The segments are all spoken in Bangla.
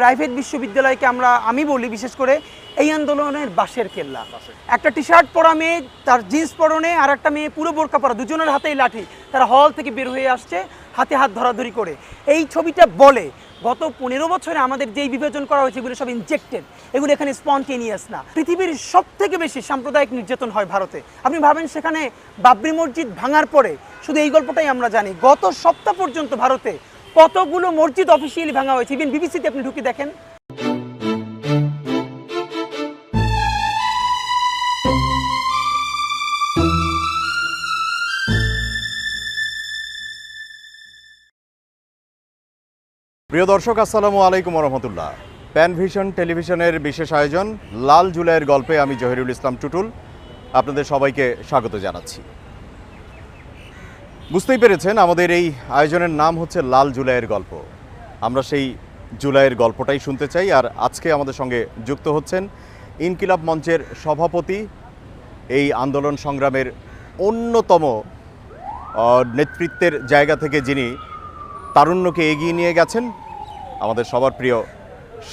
প্রাইভেট বিশ্ববিদ্যালয়কে আমি বলি বিশেষ করে এই আন্দোলনের বাঁশের কেল্লা। একটা টি শার্ট পরা মেয়ে, তার জিন্স পরনে, আর একটা মেয়ে পুরো বোরকা পরা, দুজনের হাতেই লাঠি, তারা হল থেকে বের হয়ে আসছে হাতে হাত ধরাধরি করে। এই ছবিটা বলে গত 15 বছরে আমাদের যেই বিভাজন করা হয়েছে এগুলো সব ইনজেক্টেড, এগুলো এখানে স্পন্টেনিয়াস না। পৃথিবীর সব থেকে বেশি সাম্প্রদায়িক নির্যাতন হয় ভারতে। আপনি ভাবেন সেখানে বাবরি মসজিদ ভাঙার পরে, শুধু এই গল্পটাই আমরা জানি, গত সপ্তাহ পর্যন্ত ভারতে কতগুলো মসজিদ অফিসিয়ালি ভাঙা হয়েছে। ইভেন বিবিসিতে আপনি ঢুকে দেখেন। প্রিয় দর্শক, আসসালামু আলাইকুম রহমতুল্লাহ। প্যান ভিশন টেলিভিশনের বিশেষ আয়োজন লাল জুলাইয়ের গল্পে আমি জহিরুল ইসলাম টুটুল আপনাদের সবাইকে স্বাগত জানাচ্ছি। বুঝতেই পেরেছেন, আমাদের এই আয়োজনের নাম হচ্ছে লাল জুলাইয়ের গল্প। আমরা সেই জুলাইয়ের গল্পটাই শুনতে চাই। আর আজকে আমাদের সঙ্গে যুক্ত হচ্ছেন ইনকিলাব মঞ্চের সভাপতি, এই আন্দোলন সংগ্রামের অন্যতম নেতৃত্বের জায়গা থেকে যিনি তারুণ্যকে এগিয়ে নিয়ে গেছেন, আমাদের সবার প্রিয়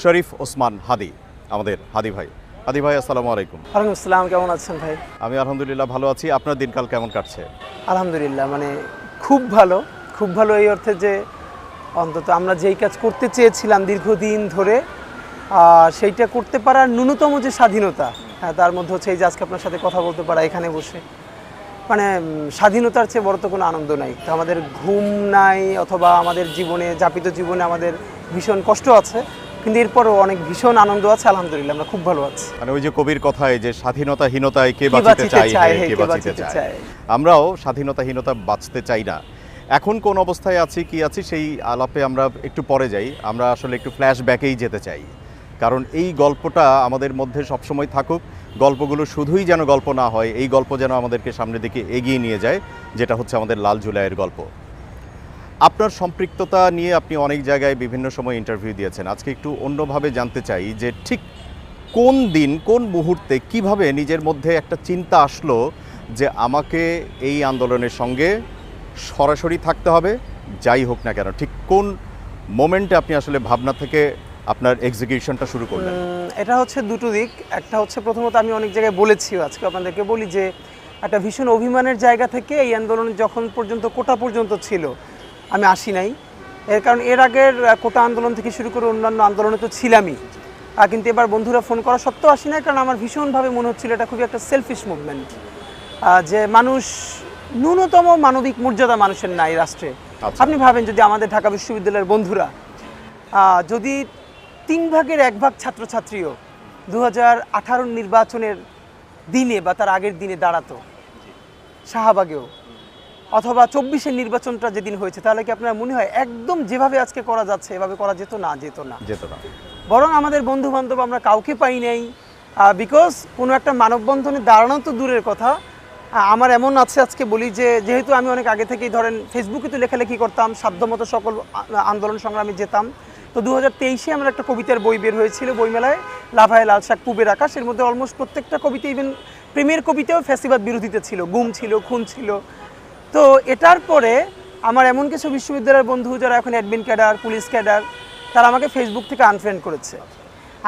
শরীফ ওসমান হাদি, আমাদের হাদি ভাই। হাদি ভাই, আসসালামু আলাইকুম। ওয়ালাইকুম আসসালাম, কেমন আছেন ভাই? আমি আলহামদুলিল্লাহ ভালো আছি। আপনার দিনকাল কেমন কাটছে? আলহামদুলিল্লাহ, মানে খুব ভালো, খুব ভালো। এই অর্থে যে অন্তত আমরা যেই কাজ করতে চেয়েছিলাম দীর্ঘদিন ধরে, সেইটা করতে পারার ন্যূনতম যে স্বাধীনতা, হ্যাঁ, তার মধ্যে হচ্ছে এই যে আজকে আপনার সাথে কথা বলতে পারা এখানে বসে, মানে স্বাধীনতার চেয়ে বড় তো কোনো আনন্দ নাই। তো আমাদের ঘুম নাই, অথবা আমাদের জীবনে, যাপিত জীবনে আমাদের ভীষণ কষ্ট আছে, কিন্তু এরপরও অনেক ভীষণ আনন্দ আছে। আলহামদুলিল্লাহ, আমরা খুব ভালো আছি। মানে ওই যে কবির কথায় যে স্বাধীনতাহীনতায় কে বাঁচতে চায়, কে বাঁচতে চায়, আমরাও স্বাধীনতাহীনতা বাঁচতে চাই না। এখন কোন অবস্থায় আছি, কি আছি, সেই আলাপে আমরা একটু পরে যাই। আমরা আসলে একটু ফ্ল্যাশব্যাকেই যেতে চাই, কারণ এই গল্পটা আমাদের মধ্যে সবসময় থাকুক। গল্পগুলো শুধুই যেন গল্প না হয়, এই গল্প যেন আমাদেরকে সামনের দিকে এগিয়ে নিয়ে যায়, যেটা হচ্ছে আমাদের লাল জুলাইয়ের গল্প। আপনার সম্পৃক্ততা নিয়ে আপনি অনেক জায়গায় বিভিন্ন সময় ইন্টারভিউ দিয়েছেন। আজকে একটু অন্যভাবে জানতে চাই যে ঠিক কোন দিন, কোন মুহূর্তে, কিভাবে নিজের মধ্যে একটা চিন্তা আসলো যে আমাকে এই আন্দোলনের সঙ্গে সরাসরি থাকতে হবে, যাই হোক না কেন। ঠিক কোন মোমেন্টে আপনি আসলে ভাবনা থেকে আপনার এক্সিকিউশনটা শুরু করলেন? এটা হচ্ছে দুটো দিক। একটা হচ্ছে, প্রথমত আমি অনেক জায়গায় বলেছি, আজকে আপনাদেরকে বলি যে একটা ভীষণ অভিমানের জায়গা থেকে এই আন্দোলন যখন পর্যন্ত কোটা পর্যন্ত ছিল আমি আসি নাই। এর কারণ এর আগের কোটা আন্দোলন থেকে শুরু করে অন্যান্য আন্দোলনে তো ছিলামই, কিন্তু এবার বন্ধুরা ফোন করা সত্ত্বেও আসি নাই, কারণ আমার ভীষণভাবে মনে হচ্ছিল এটা খুবই একটা সেলফিশ মুভমেন্ট, যে মানুষ, ন্যূনতম মানবিক মর্যাদা মানুষের নাই রাষ্ট্রে। আপনি ভাবেন, যদি আমাদের ঢাকা বিশ্ববিদ্যালয়ের বন্ধুরা যদি 3 ভাগের 1 ভাগ ছাত্রছাত্রীও 2018 নির্বাচনের দিনে বা তার আগের দিনে দাঁড়াতো শাহবাগেও, অথবা 24-এর নির্বাচনটা যেদিন হয়েছে, তাহলে কি আপনার মনে হয় একদম যেভাবে আজকে করা যাচ্ছে এভাবে করা যেত না? যেত না। বরং আমাদের বন্ধু বান্ধব আমরা কাউকে পাই নাই, বিকজ কোনো একটা মানববন্ধনে দাঁড়ানো তো দূরের কথা। আমার এমন আছে, আজকে বলি যে যেহেতু আমি অনেক আগে থেকেই ধরেন ফেসবুকে তো লেখালেখি করতাম, সাধ্যমতো সকল আন্দোলন সংগ্রামে যেতাম। তো 2023-এ আমার একটা কবিতার বই বের হয়েছিল বইমেলায়, লাভায় লাল শাক পুবের আকাশ। এর মধ্যে অলমোস্ট প্রত্যেকটা কবিতা, ইভেন প্রেমের কবিতাও ফ্যাসিবাদ বিরোধিতা ছিল, গুম ছিল, খুন ছিল। তো এটার পরে আমার এমন কিছু বিশ্ববিদ্যালয়ের বন্ধু যারা এখন অ্যাডমিন ক্যাডার, পুলিশ ক্যাডার, তারা আমাকে ফেসবুক থেকে আনফ্রেন্ড করেছে।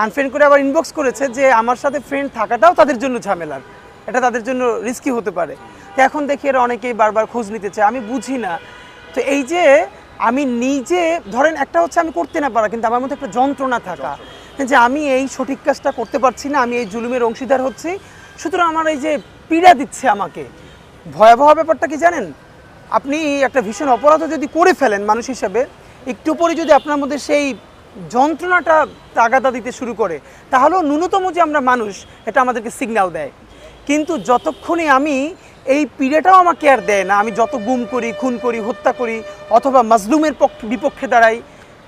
আনফ্রেন্ড করে আবার ইনবক্স করেছে যে আমার সাথে ফ্রেন্ড থাকাটাও তাদের জন্য ঝামেলার, এটা তাদের জন্য রিস্কি হতে পারে। তো এখন দেখি এরা অনেকেই বারবার খোঁজ নিতে চায়, আমি বুঝি না। তো এই যে আমি নিজে, ধরেন একটা হচ্ছে আমি করতে না পারা, কিন্তু আমার মধ্যে একটা যন্ত্রণা থাকা যে আমি এই সঠিক কাজটা করতে পারছি না, আমি এই জুলুমের অংশীদার হচ্ছি, সুতরাং আমার এই যে পীড়া দিচ্ছে আমাকে। ভয়াবহ ব্যাপারটা কি জানেন? আপনি একটা ভীষণ অপরাধ যদি করে ফেলেন মানুষ হিসাবে, একটু পরে যদি আপনার মধ্যে সেই যন্ত্রণাটা তাগাদা দিতে শুরু করে, তাহলেও ন্যূনতম যে আমরা মানুষ, এটা আমাদেরকে সিগন্যাল দেয়। কিন্তু যতক্ষণে আমি এই পীড়াটাও আমাকে আর দেয় না, আমি যত গুম করি, খুন করি, হত্যা করি, অথবা মাজলুমের বিপক্ষে দাঁড়াই,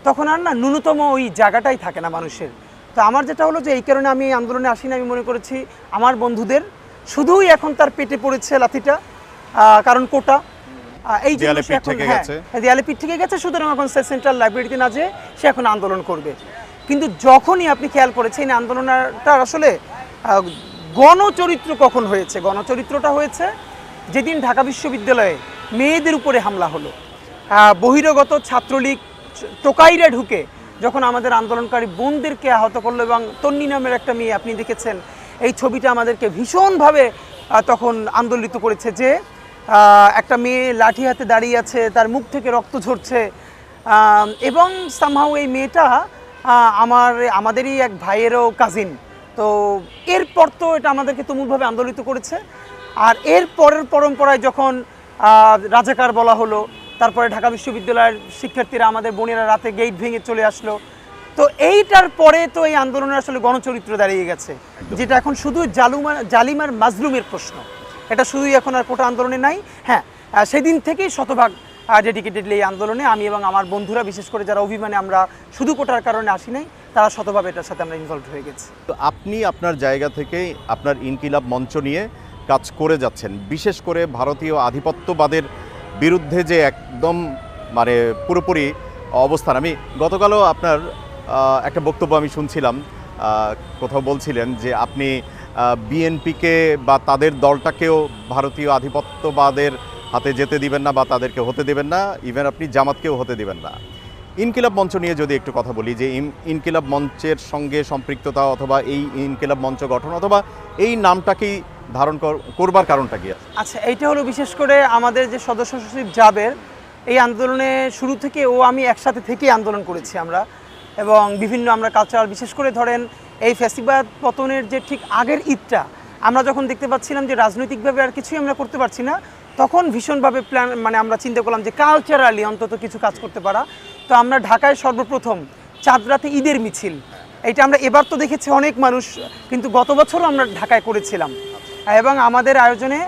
তখন আর না ন্যূনতম ওই জায়গাটাই থাকে না মানুষের। তো আমার যেটা হলো যে এই কারণে আমি এই আন্দোলনে আসি না। আমি মনে করেছি আমার বন্ধুদের শুধুই এখন তার পেটে পড়েছে লাথিটা, কারণ কোটা এই দেয়ালে পিঠ থেকে গেছে, সুতরাং এখন সেন্ট্রাল লাইব্রেরিতে না যেয়ে সে এখন আন্দোলন করবে। কিন্তু যখনই আপনি খেয়াল করেছেন আন্দোলনটা আসলে গণচরিত্র কখন হয়েছে? গণচরিত্রটা হয়েছে যেদিন ঢাকা বিশ্ববিদ্যালয়ে মেয়েদের উপরে হামলা হলো। বহিরাগত ছাত্রলীগ টোকাইরা ঢুকে যখন আমাদের আন্দোলনকারী বোনদেরকে আহত করলো, এবং তন্নি নামের একটা মেয়ে, আপনি দেখেছেন এই ছবিটা আমাদেরকে ভীষণভাবে তখন আন্দোলিত করেছে, যে একটা মেয়ে লাঠি হাতে দাঁড়িয়ে আছে, তার মুখ থেকে রক্ত ঝরছে, এবং সামহাও এই মেয়েটা আমাদেরই এক ভাইয়েরও কাজিন। তো এরপর তো এটা আমাদেরকে তুমুলভাবে আন্দোলিত করেছে। আর এর পরের পরম্পরায় যখন রাজাকার বলা হলো, তারপরে ঢাকা বিশ্ববিদ্যালয়ের শিক্ষার্থীরা, আমাদের বোনেরা রাতে গেট ভেঙে চলে আসলো। তো এইটার পরে তো এই আন্দোলনের আসলে গণচরিত্র দাঁড়িয়ে গেছে, যেটা এখন শুধু জালিম আর মাজলুমের প্রশ্ন। এটা শুধুই এখন আর কোটা আন্দোলনে নাই। হ্যাঁ, সেদিন থেকেই শতভাগ ডেডিকেটেডলি এই আন্দোলনে আমি এবং আমার বন্ধুরা, বিশেষ করে যারা অভিমানে আমরা শুধু কোটার কারণে আসি নাই, তারা শতভাবে এটার সাথে আমরা ইনভলভ হয়ে গেছি। তো আপনি আপনার জায়গা থেকে আপনার ইনকিলাব মঞ্চ নিয়ে কাজ করে যাচ্ছেন, বিশেষ করে ভারতীয় আধিপত্যবাদের বিরুদ্ধে যে একদম মানে পুরোপুরি অবস্থান। আমি গতকালও আপনার একটা বক্তব্য আমি শুনছিলাম, কোথাও বলছিলেন যে আপনি বিএনপিকে বা তাদের দলটাকেও ভারতীয় আধিপত্যবাদের হাতে যেতে দিবেন না, বা তাদেরকে হতে দেবেন না, ইভেন আপনি জামাতকেও হতে দিবেন না। ইনকিলাব মঞ্চ নিয়ে যদি একটু কথা বলি, যে ইনকিলাব মঞ্চের সঙ্গে সম্পৃক্ততা, অথবা এই ইনকিলাব মঞ্চ গঠন, অথবা এই নামটাকেই ধারণ করবার কারণটা কি? আচ্ছা, এইটা হলো বিশেষ করে আমাদের যে সদস্য সচিব জাবের, এই আন্দোলনে শুরু থেকে আমি একসাথে থেকেই আন্দোলন করেছি আমরা, এবং বিভিন্ন আমরা কালচারাল, বিশেষ করে ধরেন এই ফ্যাসিবাদ পতনের যে ঠিক আগের ঈদটা আমরা যখন দেখতে পাচ্ছিলাম যে রাজনৈতিকভাবে আর কিছুই আমরা করতে পারছি না, তখন ভীষণভাবে আমরা চিন্তা করলাম যে কালচারালি অন্তত কিছু কাজ করতে পারা। তো আমরা ঢাকায় সর্বপ্রথম চাঁদ রাতে ঈদের মিছিল, এটা আমরা এবার তো দেখেছি অনেক মানুষ, কিন্তু গত বছরও আমরা ঢাকায় করেছিলাম, এবং আমাদের আয়োজনে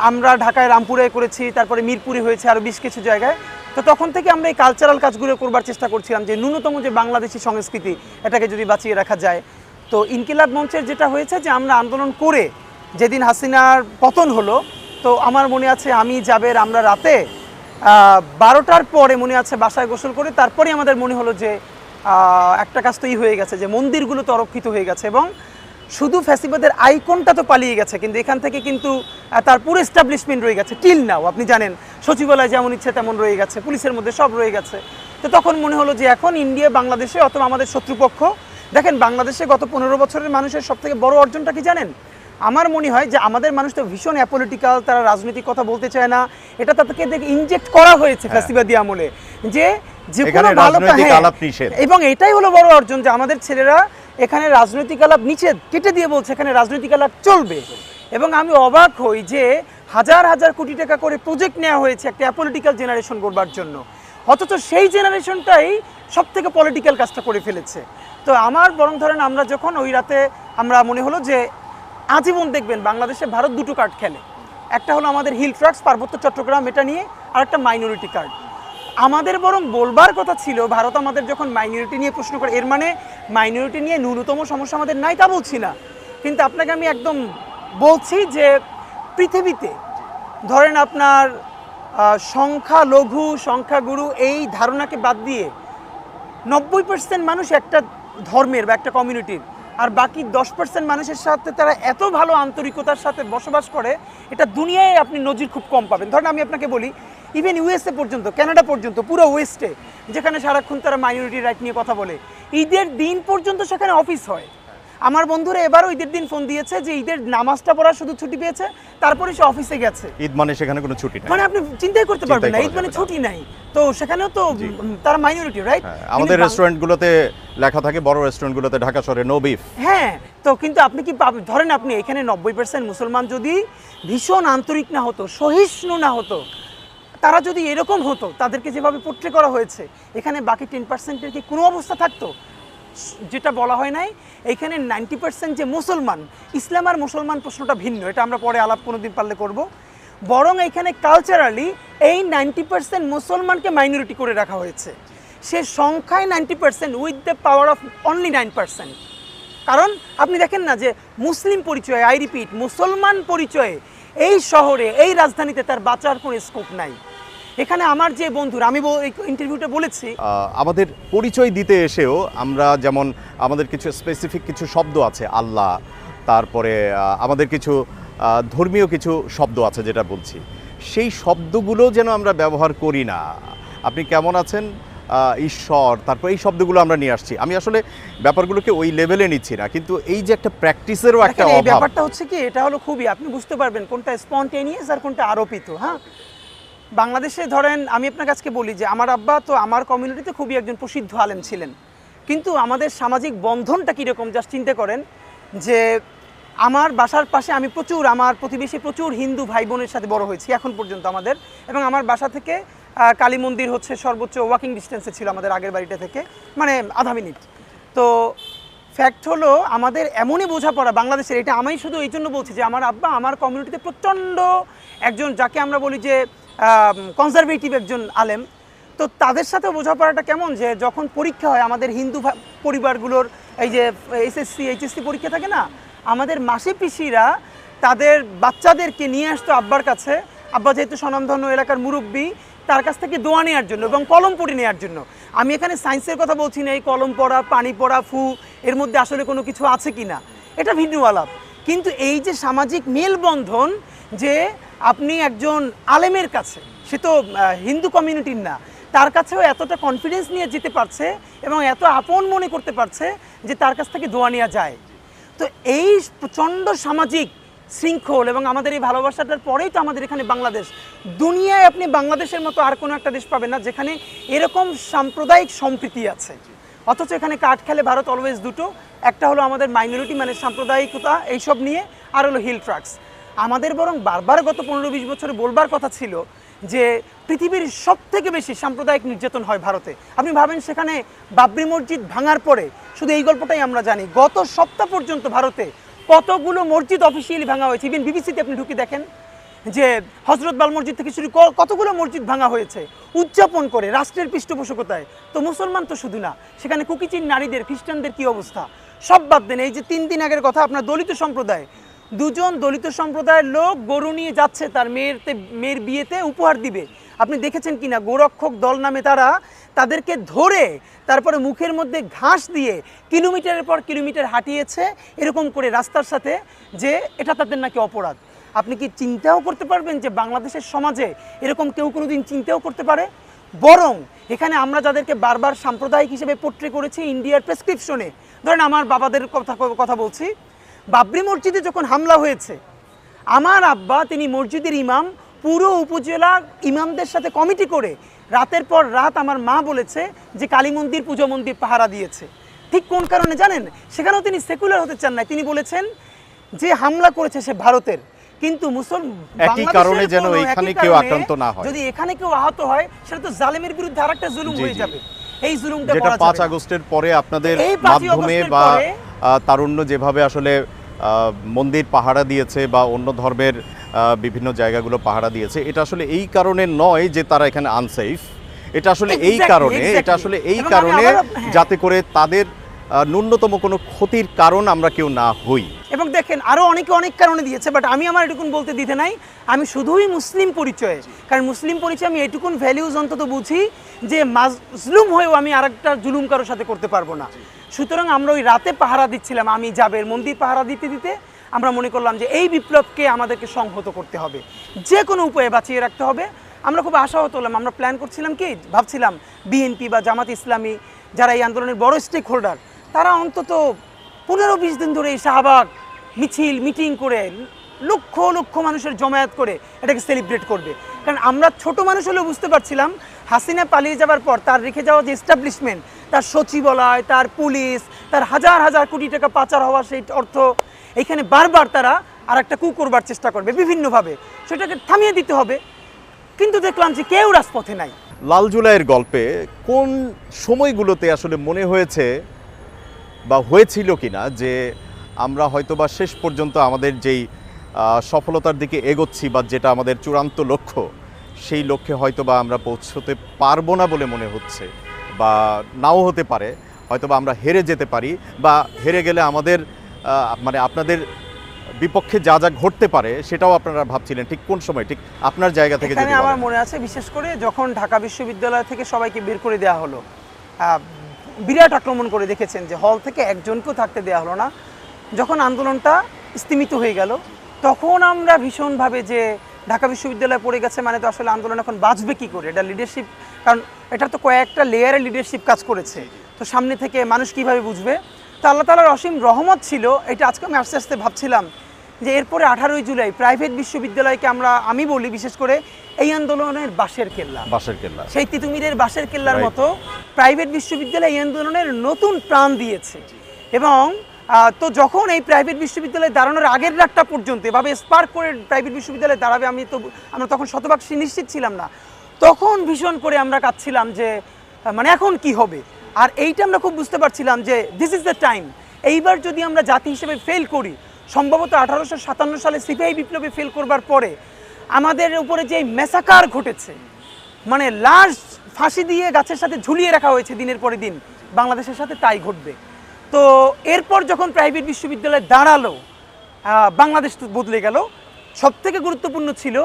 আমরা ঢাকায় রামপুরে করেছি, তারপরে মিরপুরে হয়েছে, আরও বেশ কিছু জায়গায়। তো তখন থেকে আমরা এই কালচারাল কাজগুলো করবার চেষ্টা করছিলাম, যে ন্যূনতম যে বাংলাদেশি সংস্কৃতি, এটাকে যদি বাঁচিয়ে রাখা যায়। তো ইনকিলাব মঞ্চের যেটা হয়েছে, যে আমরা আন্দোলন করে যেদিন হাসিনার পতন হলো, তো আমার মনে আছে আমি জাবের আমরা রাতে 12টার পরে মনে আছে বাসায় গোসল করে, তারপরে আমাদের মনে হলো যে একটা কাজ তো হয়ে গেছে, যে মন্দিরগুলো তো অরক্ষিত হয়ে গেছে, এবং শুধু ফ্যাসিবাদের আইকনটা তো পালিয়ে গেছে, কিন্তু এখান থেকে কিন্তু তার পুরো এস্টাবলিশমেন্ট রয়ে গেছে টিল নাও। আপনি জানেন সচিবালয় যেমন ইচ্ছে তেমন রয়ে গেছে, পুলিশের মধ্যে সব রয়ে গেছে। তো তখন মনে হলো যে এখন ইন্ডিয়া বাংলাদেশে, অথবা আমাদের শত্রুপক্ষ, দেখেন বাংলাদেশে গত 15 বছরের মানুষের সবথেকে বড় অর্জনটা কি জানেন? আমার মনে হয় যে আমাদের মানুষ তো ভীষণ অ্যাপলিটিক্যাল, তারা রাজনৈতিক কথা বলতে চায় না, এটা তাদেরকে ইনজেক্ট করা হয়েছে ফ্যাসিবাদী আমলে, যে কোনো ভালো, এবং এটাই হলো বড় অর্জন, যে আমাদের ছেলেরা এখানে রাজনৈতিক আলাপ নিষেধ কেটে দিয়ে বলছে এখানে রাজনৈতিক আলাপ চলবে। এবং আমি অবাক হই যে হাজার হাজার কোটি টাকা করে প্রজেক্ট নেওয়া হয়েছে একটা অ্যাপলিটিক্যাল জেনারেশন করবার জন্য, অথচ সেই জেনারেশনটাই সব থেকে পলিটিক্যাল কাজটা করে ফেলেছে। তো আমার বরং ধরেন আমরা যখন ওই রাতে আমরা মনে হলো যে আজীবন দেখবেন বাংলাদেশে ভারত দুটো কার্ড খেলে, একটা হলো আমাদের হিল ট্রাক্স পার্বত্য চট্টগ্রাম এটা নিয়ে, আর একটা মাইনরিটি কার্ড। আমাদের বরং বলবার কথা ছিল, ভারত আমাদের যখন মাইনরিটি নিয়ে প্রশ্ন করে, এর মানে মাইনরিটি নিয়ে ন্যূনতম সমস্যা আমাদের নাই তা বলছি না, কিন্তু আপনাকে আমি একদম বলছি যে পৃথিবীতে ধরেন আপনার সংখ্যালঘু সংখ্যাগুরু এই ধারণাকে বাদ দিয়ে 90% মানুষ একটা ধর্মের বা একটা কমিউনিটির, আর বাকি 10% মানুষের সাথে তারা এত ভালো আন্তরিকতার সাথে বসবাস করে, এটা দুনিয়ায় আপনি নজির খুব কম পাবেন। ধরেন আমি আপনাকে বলি, ইভেন ইউএসএ পর্যন্ত, কানাডা পর্যন্ত, পুরো ওয়েস্টে, যেখানে সারাক্ষণ তারা মাইনরিটি রাইট নিয়ে কথা বলে, ঈদের দিন পর্যন্ত সেখানে অফিস হয়। আমার বন্ধুরা এবারও ঈদের দিন ফোন দিয়েছে যে ঈদের নামাজটা পড়ার শুধু ছুটি পেয়েছে, তারপরে সে অফিসে গেছে। ঈদ মানে সেখানে কোনো ছুটি নেই, মানে আপনি চিন্তাই করতে পারবেন না, ঈদ মানে ছুটি নাই। তো সেখানেও তো তারা মাইনরিটি, রাইট? আমাদের রেস্টুরেন্টগুলোতে লেখা থাকে, বড় রেস্টুরেন্টগুলোতে ঢাকা শহরে নো বিফ। হ্যাঁ, তো কিন্তু আপনি কি ধরেন আপনি এখানে 90% মুসলমান যদি ভীষণ আন্তরিক না হতো, সহিষ্ণু না হতো, তারা যদি এরকম হতো, তাদেরকে যেভাবে পোট্রে করা হয়েছে, এখানে বাকি 10%-এর কি কোনো অবস্থা থাকতো? যেটা বলা হয় নাই, এখানে 90% যে মুসলমান, ইসলাম আর মুসলমান প্রশ্নটা ভিন্ন, এটা আমরা পরে আলাপ কোনোদিন পারলে করব। বরং এখানে কালচারালি এই 90% মুসলমানকে মাইনরিটি করে রাখা হয়েছে, সে সংখ্যায় 90% with the power of only 9%। কারণ আপনি দেখেন না যে মুসলিম পরিচয়ে, আই রিপিট, মুসলমান পরিচয়ে এই শহরে, এই রাজধানীতে তার বাঁচার কোনো স্কোপ নাই। এখানে আমার যে বন্ধুরা, আমি ইন্টারভিউতে বলেছি, আমাদের পরিচয় দিতে এসেও আমরা যেমন আমাদের কিছু স্পেসিফিক কিছু শব্দ আছে, আল্লাহ, তারপরে আমাদের কিছু ধর্মীয় কিছু শব্দ আছে যেটা বলছি, সেই শব্দগুলো যেন আমরা ব্যবহার করি না। আপনি কেমন আছেন, ঈশ্বর, তারপর এই শব্দগুলো আমরা নিয়ে আসছি। আমি আসলে ব্যাপারগুলোকে ওই লেভেলে নিচ্ছি না, কিন্তু এই যে একটা প্র্যাকটিসেরও একটা এই অভাব। ব্যাপারটা হচ্ছে কি, এটা হলো খুবই, আপনি বুঝতে পারবেন কোনটা স্পন্টেনিয়াস আর কোনটা আরোপিত। হ্যাঁ, বাংলাদেশে ধরেন আমি আপনার কাছে বলি যে আমার আব্বা তো আমার কমিউনিটিতে খুবই একজন প্রসিদ্ধ আলেম ছিলেন, কিন্তু আমাদের সামাজিক বন্ধনটা কীরকম জাস্ট চিন্তা করেন যে আমার বাসার পাশে আমি আমার প্রতিবেশী প্রচুর হিন্দু ভাই বোনের সাথে বড় হয়েছি এখন পর্যন্ত আমাদের, এবং আমার বাসা থেকে কালী মন্দির হচ্ছে সর্বোচ্চ ওয়াকিং ডিস্টেন্সে ছিল আমাদের আগের বাড়িটা থেকে, মানে আধা মিনিট। তো ফ্যাক্ট হলো আমাদের এমনই বোঝাপড়া বাংলাদেশের, এটা আমি শুধু এই জন্য বলছি যে আমার আব্বা আমার কমিউনিটিতে প্রচণ্ড একজন, যাকে আমরা বলি যে কনজারভেটিভ একজন আলেম। তো তাদের সাথে বোঝাপড়াটা কেমন, যে যখন পরীক্ষা হয় আমাদের হিন্দু পরিবারগুলোর, এই যে এসএসসি এইচএসসি পরীক্ষা থাকে না, আমাদের মাসি পিসিরা তাদের বাচ্চাদেরকে নিয়ে আসতো আব্বার কাছে। আব্বা যেহেতু স্বনামধন্য এলাকার মুরব্বী, তার কাছ থেকে দোয়া নেওয়ার জন্য এবং কলম পড়ে নেওয়ার জন্য। আমি এখানে সায়েন্সের কথা বলছি না, এই কলম পড়া, পানি পড়া, ফু, এর মধ্যে আসলে কোনো কিছু আছে কি না এটা ভিন্ন আলাপ। কিন্তু এই যে সামাজিক মেলবন্ধন, যে আপনি একজন আলেমের কাছে, সে তো হিন্দু কমিউনিটির না, তার কাছেও এতটা কনফিডেন্স নিয়ে যেতে পারছে এবং এত আপন মনে করতে পারছে যে তার কাছ থেকে দোয়া নেওয়া যায়। তো এই প্রচণ্ড সামাজিক শৃঙ্খল এবং আমাদের এই ভালোবাসাটার পরেই তো আমাদের এখানে বাংলাদেশ। দুনিয়ায় আপনি বাংলাদেশের মতো আর কোনো একটা দেশ পাবেন না যেখানে এরকম সাম্প্রদায়িক সম্প্রীতি আছে। অথচ এখানে কাঠ খেলে ভারত অলওয়েজ দুটো, একটা হলো আমাদের মাইনরিটি মানে সাম্প্রদায়িকতা এইসব নিয়ে, আর হলো হিল ট্রাক্স। আমাদের বরং বারবার গত 15-20 বছরে বলবার কথা ছিল যে পৃথিবীর সবথেকে বেশি সাম্প্রদায়িক নির্যাতন হয় ভারতে। আপনি ভাবেন সেখানে বাবরি মসজিদ ভাঙার পরে, শুধু এই গল্পটাই আমরা জানি, গত সপ্তাহ পর্যন্ত ভারতে কতগুলো মসজিদ অফিসিয়ালি ভাঙা হয়েছে। ইভেন বিবিসিতে আপনি ঢুকে দেখেন যে হজরত বাল মসজিদ থেকে শুরু কতগুলো মসজিদ ভাঙা হয়েছে উদযাপন করে রাষ্ট্রের পৃষ্ঠপোষকতায়। তো মুসলমান তো শুধু না, সেখানে কুকিচিন নারীদের, খ্রিস্টানদের কি অবস্থা সব বাদ দেন। এই যে 3 দিন আগের কথা, আপনার দলিত সম্প্রদায়, 2 জন দলিত সম্প্রদায়ের লোক গরু নিয়ে যাচ্ছে তার মেয়ের বিয়েতে উপহার দিবে। আপনি দেখেছেন কিনা, গোরক্ষক দল নামে তারা তাদেরকে ধরে তারপরে মুখের মধ্যে ঘাস দিয়ে কিলোমিটারের পর কিলোমিটার হাঁটিয়েছে এরকম করে রাস্তার সাথে, যে এটা তাদের নাকি অপরাধ। আপনি কি চিন্তাও করতে পারবেন যে বাংলাদেশের সমাজে এরকম কেউ কোনোদিন চিন্তাও করতে পারে? বরং এখানে আমরা যাদেরকে বারবার সাম্প্রদায়িক হিসেবে পোট্রে করেছি ইন্ডিয়ার প্রেসক্রিপশনে, ধরেন আমার বাবাদের কথা বলছি, বাবরি মসজিদে যখন হামলা হয়েছে, আমার আব্বা তিনি মসজিদের ইমাম, পুরো উপজেলা ইমামদের সাথে কমিটি করে রাতের পর রাত আমার মা বলেছে যে কালী মন্দির, পুজো মন্দির পাহারা দিয়েছে। ঠিক কোন কারণে জানেন? সেখানেও তিনি সেকুলার হতে চান না, তিনি বলেছেন যে হামলা করেছে সে ভারতের, কিন্তু একই কারণে যেন এখানে কেউ আক্রান্ত না হয়, যদি এখানে কেউ আহত হয় সেটা তো জালেমের বিরুদ্ধে আরেকটা জুলুম হয়ে যাবে। এই জুলুমটা যেটা 5 আগস্টের পরে আপনাদের মাধ্যমে বা তারুণ্য যেভাবে আসলে মন্দির পাহারা দিয়েছে বা অন্য ধর্মের বিভিন্ন জায়গাগুলো পাহারা দিয়েছে, এটা আসলে এই কারণে নয় যে তারা এখানে আনসেফ, এটা আসলে এই কারণে যাতে করে তাদের ন্যূনতম কোনো ক্ষতির কারণ আমরা কেউ না হই। এবং দেখেন আরও অনেক কারণে দিয়েছে, বাট আমি আমার এটুকুন বলতে দিতে নাই, আমি শুধুই মুসলিম পরিচয়ে, কারণ মুসলিম পরিচয়ে আমি এটুকুন ভ্যালিউজ অন্তত বুঝি যে মাজলুম হয়েও আমি আরেকটা জুলুম কারোর সাথে করতে পারবো না। সুতরাং আমরা ওই রাতে পাহারা দিচ্ছিলাম, আমি জাবের মন্দির পাহারা দিতে আমরা মনে করলাম যে এই বিপ্লবকে আমাদেরকে সংহত করতে হবে, যে কোনো উপায়ে বাঁচিয়ে রাখতে হবে। আমরা খুব আশাহত হলাম, আমরা প্ল্যান করছিলাম কি, ভাবছিলাম বিএনপি বা জামাত ইসলামী যারা এই আন্দোলনের বড় স্টেক হোল্ডার, তারা অন্তত 15-20 দিন ধরে এই শাহবাগ মিটিং করে লক্ষ লক্ষ মানুষের জমায়েত করে এটাকে সেলিব্রেট করবে। কারণ আমরা ছোট মানুষ হলেও বুঝতে পারছিলাম হাসিনা পালিয়ে যাওয়ার পর তার রেখে যাওয়া যে এস্টাবলিশমেন্ট, তার সচিবালয়, তার পুলিশ, তার হাজার হাজার কোটি টাকা পাচার হওয়া সেই অর্থ, এইখানে বারবার তারা আর একটা কু করবার চেষ্টা করবে বিভিন্নভাবে, সেটাকে থামিয়ে দিতে হবে। কিন্তু দেখলাম যে কেউ রাজপথে নাই। লাল জুলাইয়ের গল্পে কোন সময়গুলোতে আসলে মনে হয়েছে বা হয়েছিল কিনা যে আমরা হয়তোবা শেষ পর্যন্ত আমাদের যেই সফলতার দিকে এগোচ্ছি বা যেটা আমাদের চূড়ান্ত লক্ষ্য, সেই লক্ষ্যে হয়তোবা আমরা পৌঁছতে পারবো না বলে মনে হচ্ছে, বা নাও হতে পারে, হয়তোবা আমরা হেরে যেতে পারি, বা হেরে গেলে আমাদের মানে আপনাদের বিপক্ষে যা যা ঘটতে পারে সেটাও আপনারা ভাবছিলেন। ঠিক কোন সময়, ঠিক আপনার জায়গা থেকে? এখানে আমার মনে আছে বিশেষ করে যখন ঢাকা বিশ্ববিদ্যালয় থেকে সবাইকে বের করে দেওয়া হলো, বিরাট আক্রমণ করে দেখেছেন যে হল থেকে একজনকেও থাকতে দেওয়া হলো না। যখন আন্দোলনটা স্তিমিত হয়ে গেল, তখন আমরা ভীষণভাবে যে ঢাকা বিশ্ববিদ্যালয়ে পড়ে গেছে মানে তো আসলে আন্দোলন এখন বাঁচবে কী করে, এটা লিডারশিপ কারণ এটা তো কয়েকটা লেয়ারে লিডারশিপ কাজ করেছে, তো সামনে থেকে মানুষ কিভাবে বুঝবে। তো আল্লাহ তাআলার অসীম রহমত ছিল, এটা আজকে আমি আস্তে আস্তে ভাবছিলাম যে এরপরে 18ই জুলাই প্রাইভেট বিশ্ববিদ্যালয়কে আমি বলি বিশেষ করে এই আন্দোলনের বাঁশের কেল্লা, সেই তিতুমিরের বাঁশের কেল্লার মতো প্রাইভেট বিশ্ববিদ্যালয় এই আন্দোলনের নতুন প্রাণ দিয়েছে। এবং তো যখন এই প্রাইভেট বিশ্ববিদ্যালয়ে দাঁড়ানোর আগের রাতটা পর্যন্ত এভাবে স্পার্ক করে প্রাইভেট বিশ্ববিদ্যালয়ে দাঁড়াবে আমরা তখন শতভাগ নিশ্চিত ছিলাম না। তখন ভীষণ করে আমরা কাঁদছিলাম যে মানে এখন কি হবে। আর এইটা আমরা খুব বুঝতে পারছিলাম যে দিস ইজ দ্য টাইম, এইবার যদি আমরা জাতি হিসেবে ফেল করি, সম্ভবত 1857 সালে সিপাহী বিপ্লবে ফেল করবার পরে আমাদের উপরে যে ম্যাসাকার ঘটেছে, মানে লাশ ফাঁসি দিয়ে গাছের সাথে ঝুলিয়ে রাখা হয়েছে দিনের পরে দিন, বাংলাদেশের সাথে তাই ঘটবে। তো এরপর যখন প্রাইভেট বিশ্ববিদ্যালয় দাঁড়ালো, বাংলাদেশ তো বদলে গেল। সবথেকে গুরুত্বপূর্ণ ছিল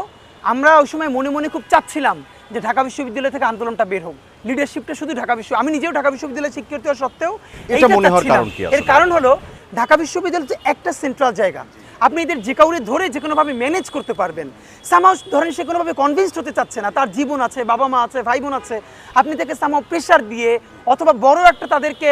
আমরা ওই সময় মনে মনে খুব চাচ্ছিলাম যে ঢাকা বিশ্ববিদ্যালয় থেকে আন্দোলনটা বের হোক, লিডারশিপটা শুধু ঢাকা আমি নিজেও ঢাকা বিশ্ববিদ্যালয়ের শিক্ষার্থী হওয়া সত্ত্বেও এইটা চাচ্ছিলাম। এর কারণ হলো ঢাকা বিশ্ববিদ্যালয় তো একটা সেন্ট্রাল জায়গা, আপনি এদের যে কাউরে ধরে যে কোনোভাবে ম্যানেজ করতে পারবেন। সামাও ধরেন সে কোনোভাবে কনভিন্সড হতে চাচ্ছে না, তার জীবন আছে, বাবা মা আছে, ভাই বোন আছে, আপনি তাকে সামাও প্রেশার দিয়ে অথবা বড় একটা তাদেরকে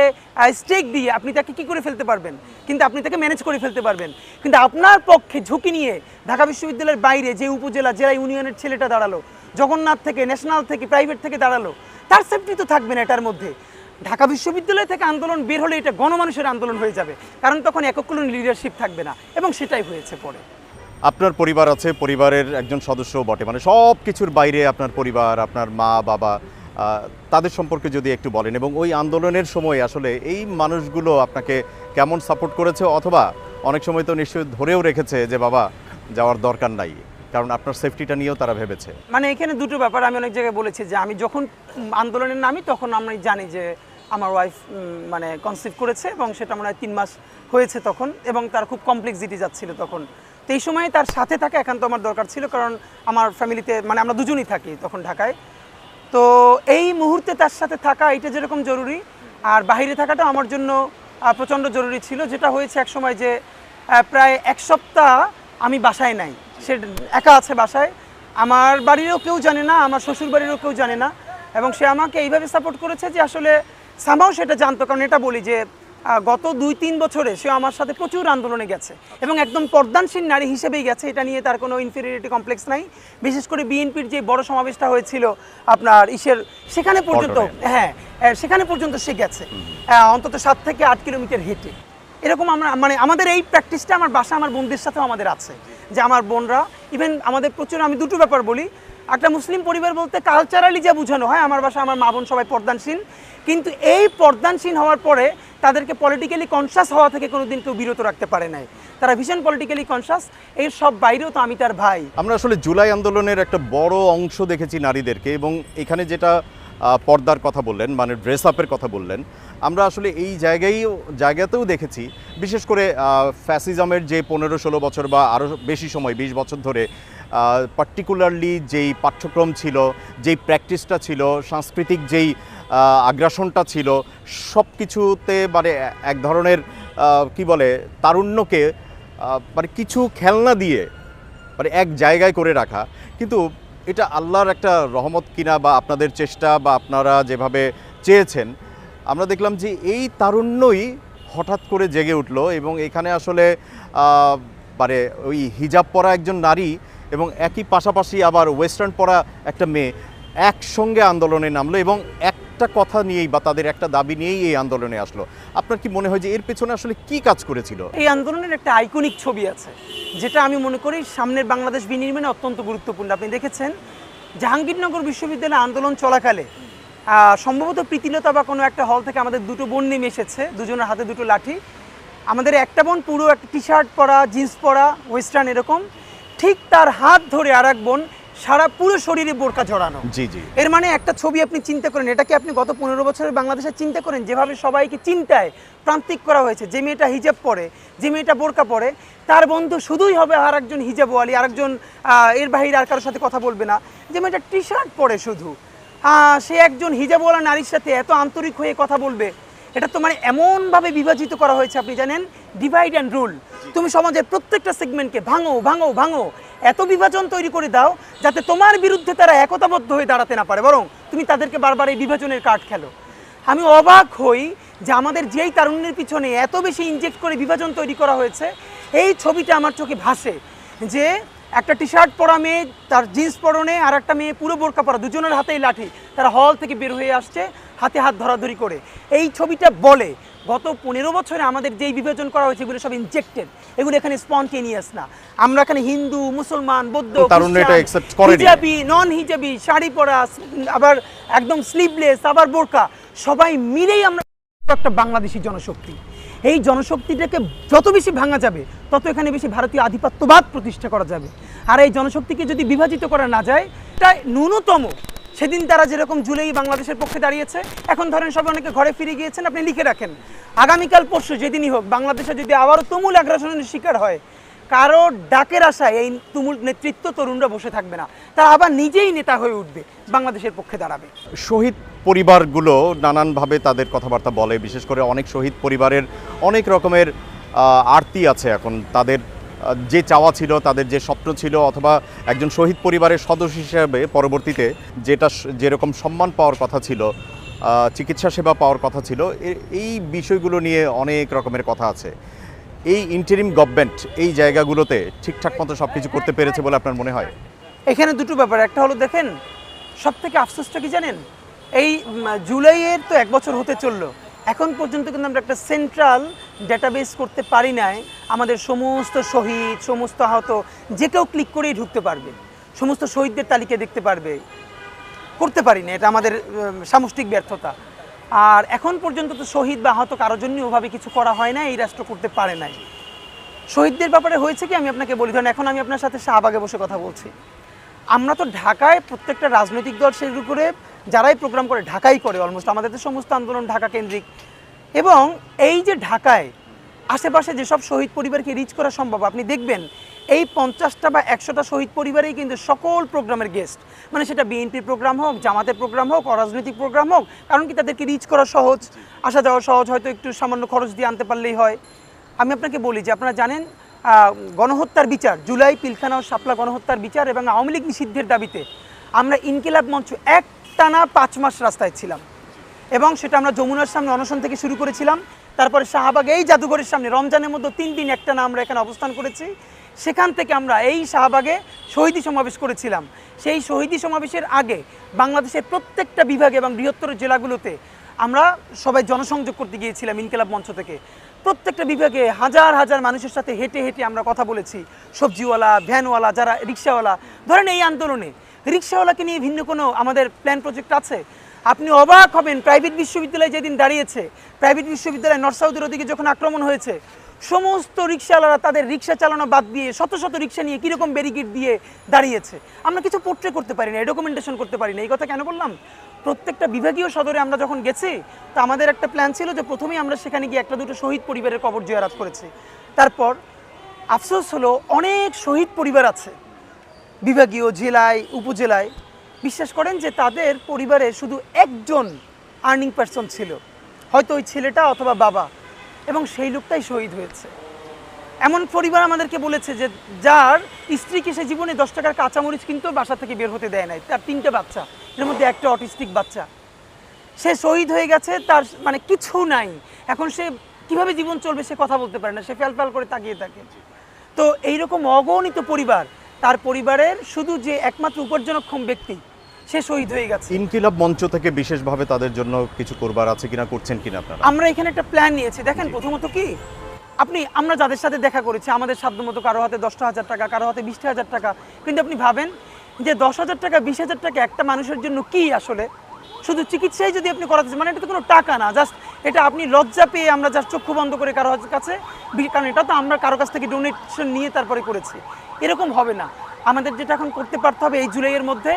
স্টেক দিয়ে আপনি তাকে কী করে ফেলতে পারবেন, কিন্তু আপনি তাকে ম্যানেজ করে ফেলতে পারবেন। কিন্তু আপনার পক্ষে ঝুঁকি নিয়ে ঢাকা বিশ্ববিদ্যালয়ের বাইরে যে উপজেলা জেলা ইউনিয়নের ছেলেটা দাঁড়ালো, জগন্নাথ থেকে, ন্যাশনাল থেকে, প্রাইভেট থেকে দাঁড়ালো, তার সেফটি তো থাকবে না এটার মধ্যে। ঢাকা বিশ্ববিদ্যালয় থেকে আন্দোলন বের হলে এটা গণমানুষের আন্দোলন হয়ে যাবে, কারণ তখন একক কোনো লিডারশিপ থাকবে না, এবং সেটাই হয়েছে পরে। আপনার পরিবার আছে, পরিবারের একজন সদস্য বটে, মানে সব কিছুর বাইরে আপনার পরিবার, আপনার মা বাবা, তাদের সম্পর্কে যদি একটু বলেন, এবং ওই আন্দোলনের সময় আসলে এই মানুষগুলো আপনাকে কেমন সাপোর্ট করেছে, অথবা অনেক সময় তো নিশ্চয়ই ধরেও রেখেছে যে বাবা যাওয়ার দরকার নাই, কারণ আপনার সেফটিটা নিয়েও তারা ভেবেছে। মানে এখানে দুটো ব্যাপার আমি অনেক জায়গায় বলেছি যে আমি যখন আন্দোলনের নামি তখন আমরা জানি যে আমার ওয়াইফ মানে কনসিভ করেছে, এবং সেটা মনে হয় 3 মাস হয়েছে তখন, এবং তার খুব কমপ্লেক্সিটি যাচ্ছিল তখন। তো এই সময় তার সাথে থাকা একান্ত আমার দরকার ছিল, কারণ আমার ফ্যামিলিতে মানে আমরা দুজনই থাকি তখন ঢাকায়। তো এই মুহূর্তে তার সাথে থাকা এটা যেরকম জরুরি, আর বাইরে থাকাটা আমার জন্য প্রচণ্ড জরুরি ছিল। যেটা হয়েছে এক সময় যে প্রায় 1 সপ্তাহ আমি বাসায় নাই, সে একা আছে বাসায়, আমার বাড়িরও কেউ জানে না, আমার শ্বশুর বাড়িরও কেউ জানে না, এবং সে আমাকে এইভাবে সাপোর্ট করেছে যে আসলে সামাও সেটা জানতো। কারণ এটা বলি যে গত 2-3 বছরে সে আমার সাথে প্রচুর আন্দোলনে গেছে, এবং একদম পর্দানশীল নারী হিসেবেই গেছে, এটা নিয়ে তার কোনো ইনফেরিয়রিটি কমপ্লেক্স নাই। বিশেষ করে বিএনপির যে বড় সমাবেশটা হয়েছিল আপনার সেখানে পর্যন্ত, হ্যাঁ সেখানে পর্যন্ত সে গেছে, অন্তত 7 থেকে 8 কিলোমিটার হেঁটে। এরকম আমরা মানে আমাদের এই প্র্যাকটিসটা আমার বাসা আমার বোনদের সাথেও আমাদের আছে, যে আমার বোনরা ইভেন আমাদের প্রচুর, আমি দুটো ব্যাপার বলি, একটা মুসলিম পরিবার বলতে কালচারালি যা বোঝানো হয়, আমার বাসা আমার মা বোন সবাই পর্দানশীল, কিন্তু এই পর্দানশীল হওয়ার পরে তাদেরকে পলিটিক্যালি কনসাস হওয়া থেকে কোনোদিন কেউ বিরত রাখতে পারে নাই, তারা ভীষণ পলিটিক্যালি কনসাস। এই সব বাইরেও তো আমি তার ভাই। আমরা আসলে জুলাই আন্দোলনের একটা বড় অংশ দেখেছি নারীদেরকে, এবং এখানে যেটা পর্দার কথা বললেন, মানে ড্রেস আপের কথা বললেন, আমরা আসলে এই জায়গাতেও দেখেছি, বিশেষ করে ফ্যাসিজমের যে 15-16 বছর বা আরও বেশি সময় 20 বছর ধরে পার্টিকুলারলি যেই পাঠ্যক্রম ছিল, যেই প্র্যাকটিসটা ছিল, সাংস্কৃতিক যেই আগ্রাসনটা ছিল, সব কিছুতে মানে এক ধরনের কি বলে তারুণ্যকে মানে কিছু খেলনা দিয়ে মানে এক জায়গায় করে রাখা। কিন্তু এটা আল্লাহর একটা রহমত কিনা, বা আপনাদের চেষ্টা, বা আপনারা যেভাবে চেয়েছেন, আমরা দেখলাম যে এই তারুণ্যই হঠাৎ করে জেগে উঠলো, এবং এখানে আসলে মানে ওই হিজাব পরা একজন নারী এবং একই পাশাপাশি আবার ওয়েস্টার্ন পরা একটা মেয়ে একসঙ্গে আন্দোলনে নামলো, এবং একটা কথা নিয়েই বা তাদের একটা দাবি নিয়েই এই আন্দোলনে আসলো। আপনার কি মনে হয় যে এর পেছনে আসলে কি কাজ করেছিল? এই আন্দোলনের একটা আইকনিক ছবি আছে, যেটা আমি মনে করি সামনের বাংলাদেশ বিনির্মাণে অত্যন্ত গুরুত্বপূর্ণ। আপনি দেখেছেন জাহাঙ্গীরনগর বিশ্ববিদ্যালয়ে আন্দোলন চলাকালে সম্ভবত প্রীতিলতা বা কোনো একটা হল থেকে আমাদের দুটো বোন নেমে এসেছে, দুজনের হাতে দুটো লাঠি। আমাদের একটা বোন পুরো একটা টি শার্ট পরা, জিন্স পরা, ওয়েস্টার্ন এরকম, ঠিক তার হাত ধরে আর এক বোন সারা পুরো শরীরে বোরকা জড়ানো। জি জি। এর মানে একটা ছবি আপনি চিন্তা করেন, এটাকে আপনি গত 15 বছরের বাংলাদেশে চিন্তা করেন, যেভাবে সবাইকে চিন্তায় প্রান্তিক করা হয়েছে। যে মেয়েটা হিজাব পরে, যে মেয়েটা বোরকা পরে, তার বন্ধু শুধুই হবে আর একজন হিজাবওয়ালি, আরেকজন এর বাহিরে আর কারোর সাথে কথা বলবে না। যে মেয়েটা টি শার্ট পরে শুধু, সে একজন হিজাবওয়ালা নারীর সাথে এত আন্তরিক হয়ে কথা বলবে, এটা তো মানে এমনভাবে বিভাজিত করা হয়েছে। আপনি জানেন ডিভাইড অ্যান্ড রুল, তুমি সমাজের প্রত্যেকটা সেগমেন্টকে ভাঙো ভাঙো ভাঙো, এত বিভাজন তৈরি করে দাও যাতে তোমার বিরুদ্ধে তারা একতাবদ্ধ হয়ে দাঁড়াতে না পারে, বরং তুমি তাদেরকে বারবার এই বিভাজনের কার্ড খেলো। আমি অবাক হই যে আমাদের যেই তারুণ্যের পিছনে এত বেশি ইনজেক্ট করে বিভাজন তৈরি করা হয়েছে, এই ছবিটা আমার চোখে ভাসে যে একটা টি শার্ট পরা মেয়ে, তার জিন্স পরনে, আর একটা মেয়ে পুরো বোরকা পরা, দুজনের হাতেই লাঠি, তারা হল থেকে বের হয়ে আসছে হাতে হাত ধরাধরি করে। এই ছবিটা বলে গত 15 বছরে আমাদের যেই বিভাজন করা হয়েছে এগুলো সব ইনজেক্টেড, এগুলো এখানে স্পন্টেনিয়াস না। আমরা এখানে হিন্দু, মুসলমান, বৌদ্ধ, হিজাবি, নন হিজাবি, শাড়ি পরা, আবার একদম স্লিভলেস, আবার বোরকা, সবাই মিলেই আমরা একটা বাংলাদেশি জনশক্তি। এই জনশক্তিটাকে যত বেশি ভাঙা যাবে তত এখানে বেশি ভারতীয় আধিপত্যবাদ প্রতিষ্ঠা করা যাবে। আর এই জনশক্তিকে যদি বিভাজিত করা না যায়, তাই ন্যূনতম সেদিন তারা যেরকম জুলাই বাংলাদেশের পক্ষে দাঁড়িয়েছে, এখন ধরেন সবাই অনেকে ঘরে ফিরে গিয়েছেন, আপনি লিখে রাখেন আগামীকাল পরশু যেদিনই হোক বাংলাদেশে যদি আবারও তুমুল আগ্রাসনের শিকার হয়, কারো ডাকের আশায় এই তুমুল নেতৃত্ব তরুণরা বসে থাকবে না, তারা আবার নিজেই নেতা হয়ে উঠবে, বাংলাদেশের পক্ষে দাঁড়াবে। শহীদ পরিবারগুলো নানানভাবে তাদের কথাবার্তা বলে, বিশেষ করে অনেক শহীদ পরিবারের অনেক রকমের আরতি আছে। এখন তাদের যে চাওয়া ছিল, তাদের যে স্বপ্ন ছিল, অথবা একজন শহীদ পরিবারের সদস্য হিসেবে পরবর্তীতে যেরকম সম্মান পাওয়ার কথা ছিল, চিকিৎসা সেবা পাওয়ার কথা ছিল, এই বিষয়গুলো নিয়ে অনেক রকমের কথা আছে। এই ইন্টারিম গভর্নমেন্ট এই জায়গাগুলোতে ঠিকঠাক মতো সব কিছু করতে পেরেছে বলে আপনার মনে হয়? এখানে দুটো ব্যাপার, একটা হলো দেখেন সব থেকে আফসোসটা কি জানেন, এই জুলাইয়ের তো 1 বছর হতে চললো, এখন পর্যন্ত কিন্তু আমরা একটা সেন্ট্রাল ডেটাবেস করতে পারি নাই। আমাদের সমস্ত শহীদ, সমস্ত আহত যে কেউ ক্লিক করেই ঢুকতে পারবে, সমস্ত শহীদদের তালিকা দেখতে পারবে, করতে পারি না, এটা আমাদের সামষ্টিক ব্যর্থতা। আর এখন পর্যন্ত তো শহীদ বা আহত কারোর জন্য ওভাবে কিছু করা হয় না, এই রাষ্ট্র করতে পারে নাই। শহীদদের ব্যাপারে হয়েছে কি আমি আপনাকে বলি, ধরেন এখন আমি আপনার সাথে শাহবাগে বসে কথা বলছি, আমরা তো ঢাকায় প্রত্যেকটা রাজনৈতিক দল শুরু করে যারাই প্রোগ্রাম করে ঢাকাই করে, অলমোস্ট আমাদের তো সমস্ত আন্দোলন ঢাকা কেন্দ্রিক। এবং এই যে ঢাকায় আশেপাশে যেসব শহীদ পরিবারকে রিচ করা সম্ভব, আপনি দেখবেন এই 50টা বা 100টা শহীদ পরিবারেই কিন্তু সকল প্রোগ্রামের গেস্ট, মানে সেটা বিএনপির প্রোগ্রাম হোক, জামাতের প্রোগ্রাম হোক, অরাজনৈতিক প্রোগ্রাম হোক, কারণ কি তাদেরকে রিচ করা সহজ, আসা যাওয়া সহজ, হয়তো একটু সামান্য খরচ দিয়ে আনতে পারলেই হয়। আমি আপনাকে বলি যে আপনারা জানেন গণহত্যার বিচার, জুলাই, পিলখানা ও শাপলা গণহত্যার বিচার এবং আওয়ামী লীগ নিষিদ্ধের দাবিতে আমরা ইনকিলাব মঞ্চ একটানা 5 মাস রাস্তায় ছিলাম, এবং সেটা আমরা যমুনার সামনে অনশন থেকে শুরু করেছিলাম। তারপরে শাহবাগে এই জাদুঘরের সামনে রমজানের মধ্যে 3 দিন একটানা আমরা এখানে অবস্থান করেছি। সেখান থেকে আমরা এই শাহবাগে শহীদি সমাবেশ করেছিলাম। সেই শহীদি সমাবেশের আগে বাংলাদেশের প্রত্যেকটা বিভাগে এবং বৃহত্তর জেলাগুলোতে আমরা সবাই জনসংযোগ করতে গিয়েছিলাম ইনকিলাব মঞ্চ থেকে। প্রত্যেকটা বিভাগে হাজার হাজার মানুষের সাথে হেঁটে হেঁটে আমরা কথা বলেছি, সবজিওয়ালা, ভ্যানওয়ালা, যারা রিক্সাওয়ালা। ধরেন এই আন্দোলনে রিক্সাওয়ালাকে নিয়ে ভিন্ন কোনো আমাদের প্ল্যান প্রজেক্ট আছে? আপনি অবাক হবেন, প্রাইভেট বিশ্ববিদ্যালয় যেদিন দাঁড়িয়েছে, প্রাইভেট বিশ্ববিদ্যালয় নর্থ সাউথের ওদিকে যখন আক্রমণ হয়েছে, সমস্ত রিক্সাওয়ালারা তাদের রিক্সা চালানো বাদ দিয়ে শত শত রিক্সা নিয়ে কীরকম ব্যারিকেড দিয়ে দাঁড়িয়েছে। আমরা কিছু পোর্ট্রে করতে পারি না, ডকুমেন্টেশন করতে পারি না। এই কথা কেন বললাম? প্রত্যেকটা বিভাগীয় সদরে আমরা যখন গেছি, তো আমাদের একটা প্ল্যান ছিল যে প্রথমেই আমরা সেখানে গিয়ে একটা দুটো শহীদ পরিবারের কবর জিয়ারত করেছি। তারপর আফসোস হলো অনেক শহীদ পরিবার আছে বিভাগীয়, জেলায়, উপজেলায়, বিশ্বাস করেন যে তাদের পরিবারে শুধু একজন আর্নিং পারসন ছিল, হয়তো ওই ছেলেটা অথবা বাবা, এবং সেই লোকটাই শহীদ হয়েছে। এমন পরিবার আমাদেরকে বলেছে যে যার স্ত্রীকে সে জীবনে 10 টাকার কাঁচামরিচ কিন্তু বাসা থেকে বের হতে দেয় নাই, তার 3টে বাচ্চা, এর মধ্যে একটা অটিস্টিক বাচ্চা, সে শহীদ হয়ে গেছে, তার মানে কিছু নাই, এখন সে কিভাবে জীবন চলবে সে কথা বলতে পারে না, সে ফ্যাল করে তাকিয়ে থাকে। তো এইরকম অগণিত পরিবার, তার পরিবারের শুধু যে একমাত্র উপার্জনক্ষম ব্যক্তি সে শহীদ হয়ে গেছে। ইনকিলাব মঞ্চ থেকে বিশেষভাবে তাদের জন্য কিছু করবার আছে কিনা, করছেন কিনা আপনারা? আমরা এখানে একটা প্ল্যান নিয়েছি। দেখেন, প্রথমত কি আমরা যাদের সাথে দেখা করেছি, আমাদের সাধ্যমতো কারো হাতে 10,000 টাকা, কারো হাতে 20,000 টাকা, কিন্তু আপনি ভাবেন যে 10,000 টাকা, 20,000 টাকা একটা মানুষের জন্য কি আসলে? শুধু চিকিৎসাই যদি আপনি করাতে, মানে এটা তো কোনো টাকা না, জাস্ট এটা আপনি লজ্জা পেয়ে আমরা জাস্ট চক্ষু বন্ধ করে কারো কাছে, কারণ এটা তো আমরা কারো কাছ থেকে ডোনেশন নিয়ে তারপরে করেছি, এরকম হবে না। আমাদের যেটা এখন করতে পারতে হবে, এই জুলাইয়ের মধ্যে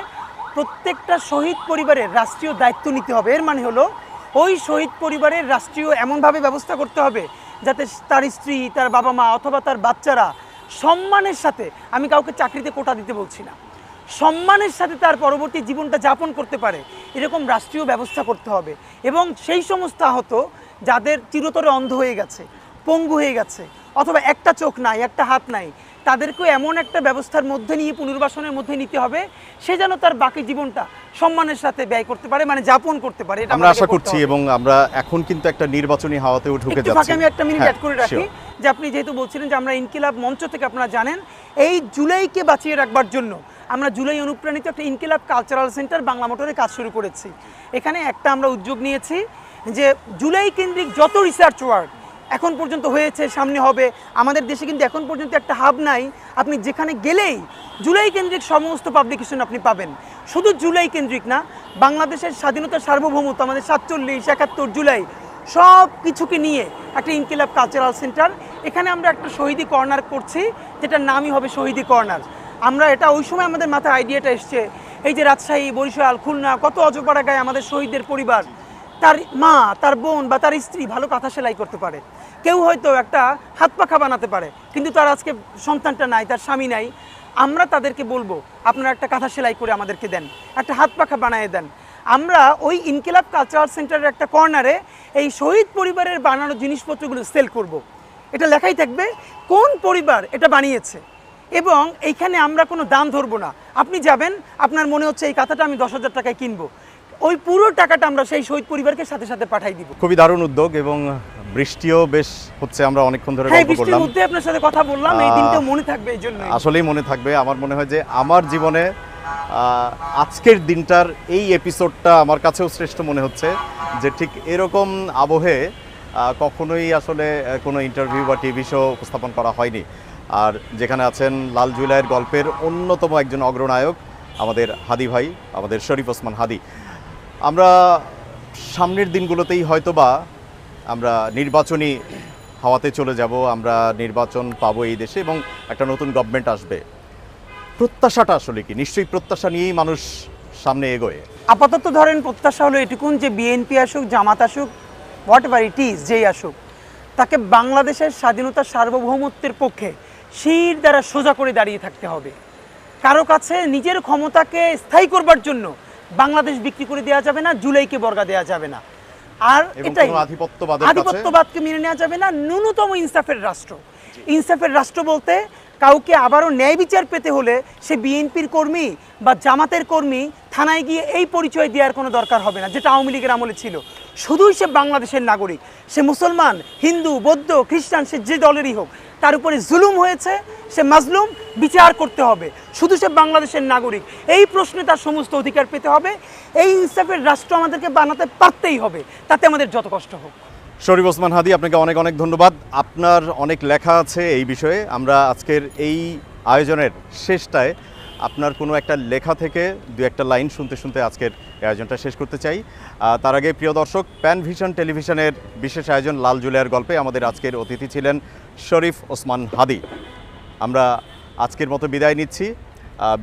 প্রত্যেকটা শহীদ পরিবারের রাষ্ট্রীয় দায়িত্ব নিতে হবে। এর মানে হলো ওই শহীদ পরিবারের রাষ্ট্রীয় এমনভাবে ব্যবস্থা করতে হবে যাতে তার স্ত্রী, তার বাবা মা অথবা তার বাচ্চারা সম্মানের সাথে, আমি কাউকে চাকরিতে কোটা দিতে বলছি না, সম্মানের সাথে তার পরবর্তী জীবনটা যাপন করতে পারে, এরকম রাষ্ট্রীয় ব্যবস্থা করতে হবে। এবং সেই সমস্ত আহত যাদের চিরতরে অন্ধ হয়ে গেছে, পঙ্গু হয়ে গেছে, অথবা একটা চোখ নাই, একটা হাত নাই, তাদেরকেও এমন একটা ব্যবস্থার মধ্যে নিয়ে পুনর্বাসনের মধ্যে নিতে হবে, সে যেন তার বাকি জীবনটা সম্মানের সাথে ব্যয় করতে পারে, মানে যাপন করতে পারে। এটা আমরা আশা করছি, এবং আমরা এখন কিন্তু একটা নির্বাচনী হাওয়াতেও ঢুকে যাচ্ছি। আমি একটা মিনিট অ্যাড করে রাখি যে আপনি যেহেতু বলছিলেন যে আমরা ইনকিলাব মঞ্চ থেকে, আপনারা জানেন এই জুলাইকে বাঁচিয়ে রাখবার জন্য আমরা জুলাই অনুপ্রাণিত একটা ইনকিলাব কালচারাল সেন্টার বাংলা মোটরে কাজ শুরু করেছি। এখানে একটা আমরা উদ্যোগ নিয়েছি যে জুলাই কেন্দ্রিক যত রিসার্চ ওয়ার্ক এখন পর্যন্ত হয়েছে, সামনে হবে, আমাদের দেশে কিন্তু এখন পর্যন্ত একটা হাব নাই, আপনি যেখানে গেলেই জুলাই কেন্দ্রিক সমস্ত পাবলিকেশন আপনি পাবেন। শুধু জুলাই কেন্দ্রিক না, বাংলাদেশের স্বাধীনতা সার্বভৌমত্ব, আমাদের 47, 71 জুলাই সব কিছুকে নিয়ে একটা ইনকিলাব কালচারাল সেন্টার। এখানে আমরা একটা শহীদি কর্নার করছি, যেটার নামই হবে শহীদি কর্নার। আমরা এটা ওই সময় আমাদের মাথায় আইডিয়াটা এসছে, এই যে রাজশাহী, বরিশাল, খুলনা, কত অজপাড়া গায়ে আমাদের শহীদদের পরিবার, তার মা, তার বোন বা তার স্ত্রী ভালো কাঁথা সেলাই করতে পারে, কেউ হয়তো একটা হাত পাখা বানাতে পারে, কিন্তু তার আজকে সন্তানটা নাই, তার স্বামী নাই। আমরা তাদেরকে বলবো আপনারা একটা কাঁথা সেলাই করে আমাদেরকে দেন, একটা হাত পাখা বানিয়ে দেন। আমরা ওই ইনকিলাব কালচারাল সেন্টারের একটা কর্নারে এই শহীদ পরিবারের বানানো জিনিসপত্রগুলো সেল করব। এটা লেখাই থাকবে কোন পরিবার এটা বানিয়েছে, এবং এইখানে আমরা কোনো দাম ধরবো না। আপনি যাবেন, আপনার মনে হচ্ছে এই কাঁথাটা আমি 10,000 টাকায় কিনবো, ওই পুরো টাকাটা আমরা সেই শহীদ পরিবারকে সাথে সাথে পাঠাই দিব। খুবই দারুণ উদ্যোগ, এবং বৃষ্টিও বেশ হচ্ছে, আমরা অনেকক্ষণ ধরে গল্প করলাম। বৃষ্টির মধ্যে আপনার সাথে কথা বললাম, এই দিনটা মনে থাকবে, এই জন্য আসলেই মনে থাকবে। আমার মনে হয় যে আমার জীবনে আজকের দিনটার এই এপিসোডটা আমার কাছেও শ্রেষ্ঠ মনে হচ্ছে, যে ঠিক এরকম আবহে কখনোই আসলে কোনো ইন্টারভিউ বা টিভি শো উপস্থাপন করা হয়নি। আর যেখানে আছেন লাল জুলাইয়ের গল্পের অন্যতম একজন অগ্রনায়ক আমাদের হাদি ভাই, আমাদের শরীফ ওসমান হাদি। আমরা সামনের দিনগুলোতেই হয়তোবা আমরা নির্বাচনী হাওয়াতে চলে যাব, আমরা নির্বাচন পাবো এই দেশে, এবং একটা নতুন গভর্নমেন্ট আসবে। প্রত্যাশাটা আসলে কি? নিশ্চয়ই প্রত্যাশা নিয়েই মানুষ সামনে এগোয়। আপাতত ধরেন প্রত্যাশা হলো এটুকুন যে বিএনপি আসুক, জামাত আসুক, হোয়াট এভার ইট ইজ, যেই আসুক, তাকে বাংলাদেশের স্বাধীনতার সার্বভৌমত্বের পক্ষে শির দ্বারা সোজা করে দাঁড়িয়ে থাকতে হবে। কারো কাছে নিজের ক্ষমতাকে স্থায়ী করবার জন্য বাংলাদেশ বিক্রি করে দেওয়া যাবে না, জুলাইকে বর্গা দেওয়া যাবে না, আর এটাই আধিপত্যবাদকে মেনে নেওয়া যাবে না। ন্যূনতম ইনসাফের রাষ্ট্র, ইনসাফের রাষ্ট্র বলতে কাউকে আবারও ন্যায় বিচার পেতে হলে সে বিএনপির কর্মী বা জামাতের কর্মী থানায় গিয়ে এই পরিচয় দেওয়ার কোনো দরকার হবে না, যেটা আওয়ামী লীগের আমলে ছিল। শুধুই সে বাংলাদেশের নাগরিক, সে মুসলমান, হিন্দু, বৌদ্ধ, খ্রিস্টান, সে যে দলেরই হোক, তার উপরে জুলুম হয়েছে, সে মাজলুম, বিচার করতে হবে। শুধু সে বাংলাদেশের নাগরিক, এই প্রশ্নে তার সমস্ত অধিকার পেতে হবে। এই ইনসাফের রাষ্ট্র আমাদেরকে বানাতে পারতেই হবে, তাতে আমাদের যত কষ্ট হোক। শরীফ ওসমান হাদি, আপনাকে অনেক অনেক ধন্যবাদ। আপনার অনেক লেখা আছে এই বিষয়ে। আমরা আজকের এই আয়োজনের শেষটায় আপনার কোনো একটা লেখা থেকে দু একটা লাইন শুনতে শুনতে আজকের আয়োজনটা শেষ করতে চাই। তার আগে প্রিয় দর্শক, প্যান ভিশন টেলিভিশনের বিশেষ আয়োজন লাল জুলাইয়ের গল্পে আমাদের আজকের অতিথি ছিলেন শরীফ ওসমান হাদি। আমরা আজকের মতো বিদায় নিচ্ছি।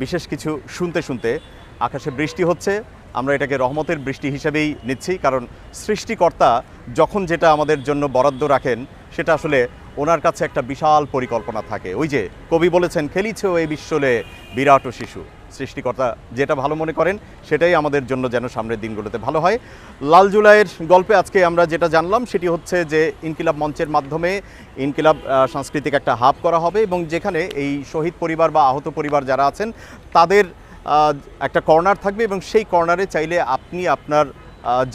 বিশেষ কিছু শুনতে শুনতে আকাশে বৃষ্টি হচ্ছে, আমরা এটাকে রহমতের বৃষ্টি হিসেবেই নিচ্ছি, কারণ সৃষ্টিকর্তা যখন যেটা আমাদের জন্য বরাদ্দ রাখেন সেটা আসলে ওনার কাছে একটা বিশাল পরিকল্পনা থাকে। ওই যে কবি বলেছেন, খেলিছে এই বিশ্বলে বিরাট ও শিশু। সৃষ্টিকর্তা যেটা ভালো মনে করেন সেটাই আমাদের জন্য যেন সামনের দিনগুলোতে ভালো হয়। লাল জুলাইয়ের গল্পে আজকে আমরা যেটা জানলাম সেটি হচ্ছে যে ইনকিলাব মঞ্চের মাধ্যমে ইনকিলাব সাংস্কৃতিক একটা হাব করা হবে, এবং যেখানে এই শহীদ পরিবার বা আহত পরিবার যারা আছেন তাদের একটা কর্নার থাকবে, এবং সেই কর্নারে চাইলে আপনি আপনার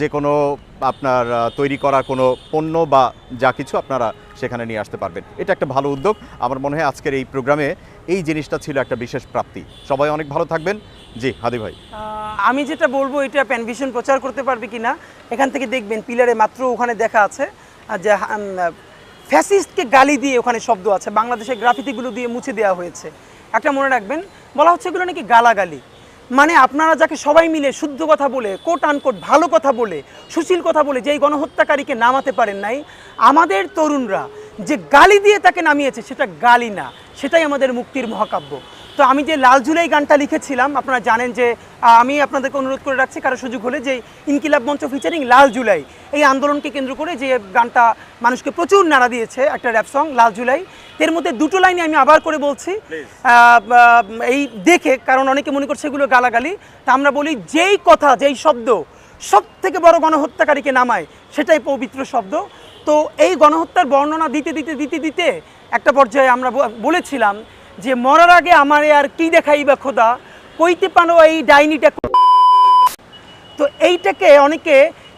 যে কোনো আপনার তৈরি করা কোনো পণ্য বা যা কিছু আপনারা সেখানে নিয়ে আসতে পারবেন। এটা একটা ভালো উদ্যোগ। আমার মনে হয় আজকের এই প্রোগ্রামে এই জিনিসটা ছিল একটা বিশেষ প্রাপ্তি। সবাই অনেক ভালো থাকবেন। জি হাদি ভাই, আমি যেটা বলবো, এটা প্যান ভিশন প্রচার করতে পারবে কিনা, এখান থেকে দেখবেন পিলারে মাত্র ওখানে দেখা আছে যে ফ্যাসিস্টকে গালি দিয়ে ওখানে শব্দ আছে, বাংলাদেশের গ্রাফিতিগুলো দিয়ে মুছে দেওয়া হয়েছে। একটা মনে রাখবেন, বলা হচ্ছে এগুলো নাকি গালাগালি, মানে আপনারা যাকে সবাই মিলে শুদ্ধ কথা বলে, কোট আনকোট ভালো কথা বলে, সুশীল কথা বলে যেই গণহত্যাকারীকে নামাতে পারেন নাই, আমাদের তরুণরা যে গালি দিয়ে তাকে নামিয়েছে সেটা গালি না, সেটাই আমাদের মুক্তির মহাকাব্য। তো আমি যে লাল জুলাই গানটা লিখেছিলাম, আপনারা জানেন যে আমি আপনাদেরকে অনুরোধ করে রাখছি কারো সুযোগ হলে যে ইনকিলাব মঞ্চ ফিচারিং লাল জুলাই এই আন্দোলনকে কেন্দ্র করে যে গানটা মানুষকে প্রচুর নাড়া দিয়েছে, একটা র্যাপ সং লাল জুলাই, এর মধ্যে দুটো লাইনে আমি আবার করে বলছি এই দেখে, কারণ অনেকে মনে করছে এগুলো গালাগালি। তা আমরা বলি যেই কথা, যেই শব্দ সব থেকে বড় গণহত্যাকারীকে নামায় সেটাই পবিত্র শব্দ। তো এই গণহত্যার বর্ণনা দিতে দিতে দিতে দিতে একটা পর্যায়ে আমরা বলেছিলাম যে মরার আগে আমারে আর কি দেখাইবা খোদা, কইতে পানো এই ডাইনিটা। তো এইটাকে অনেকে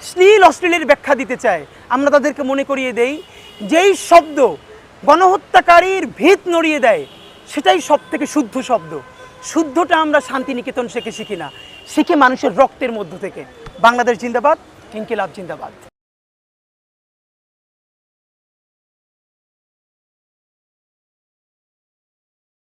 শ্লীল অশ্লীলের ব্যাখ্যা দিতে চায়। আমরা তাদেরকে মনে করিয়ে দেই, যেই শব্দ গণহত্যাকারীর ভিত নড়িয়ে দেয় সেটাই সব থেকে শুদ্ধ শব্দ। শুদ্ধটা আমরা শান্তিনিকেতন থেকে শিখি না, শিখি মানুষের রক্তের মধ্য থেকে। বাংলাদেশ জিন্দাবাদ, ইনকিলাব জিন্দাবাদ।